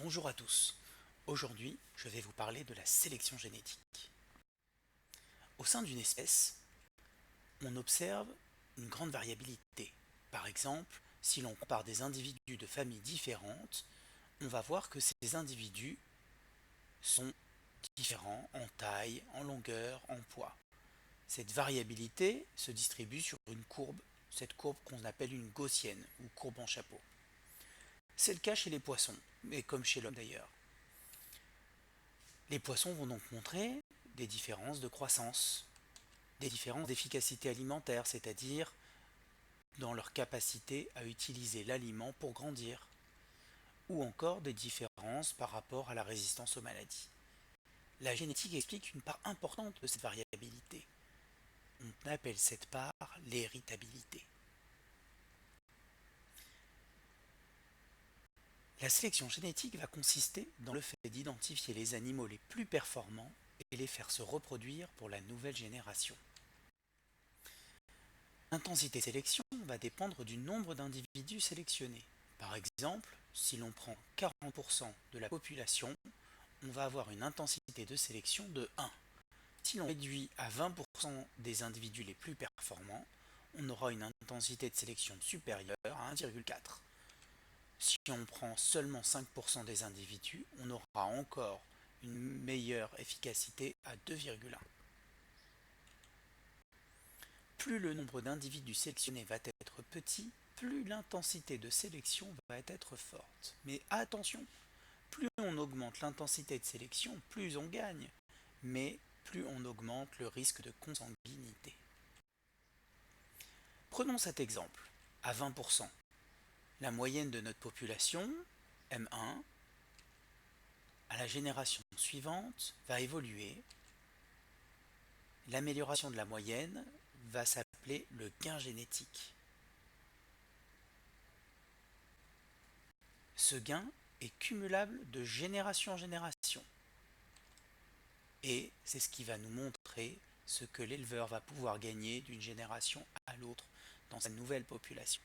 Bonjour à tous. Aujourd'hui, je vais vous parler de la sélection génétique. Au sein d'une espèce, on observe une grande variabilité. Par exemple, si l'on compare des individus de familles différentes, on va voir que ces individus sont différents en taille, en longueur, en poids. Cette variabilité se distribue sur une courbe, cette courbe qu'on appelle une gaussienne ou courbe en chapeau. C'est le cas chez les poissons, mais comme chez l'homme d'ailleurs. Les poissons vont donc montrer des différences de croissance, des différences d'efficacité alimentaire, c'est-à-dire dans leur capacité à utiliser l'aliment pour grandir, ou encore des différences par rapport à la résistance aux maladies. La génétique explique une part importante de cette variabilité. On appelle cette part l'héritabilité. La sélection génétique va consister dans le fait d'identifier les animaux les plus performants et les faire se reproduire pour la nouvelle génération. L'intensité de sélection va dépendre du nombre d'individus sélectionnés. Par exemple, si l'on prend 40% de la population, on va avoir une intensité de sélection de 1. Si l'on réduit à 20% des individus les plus performants, on aura une intensité de sélection supérieure à 1,4. Si on prend seulement 5% des individus, on aura encore une meilleure efficacité à 2,1. Plus le nombre d'individus sélectionnés va être petit, plus l'intensité de sélection va être forte. Mais attention, plus on augmente l'intensité de sélection, plus on gagne, mais plus on augmente le risque de consanguinité. Prenons cet exemple. À 20%, la moyenne de notre population, M1, à la génération suivante, va évoluer. L'amélioration de la moyenne va s'appeler le gain génétique. Ce gain est cumulable de génération en génération. Et c'est ce qui va nous montrer ce que l'éleveur va pouvoir gagner d'une génération à l'autre dans sa nouvelle population.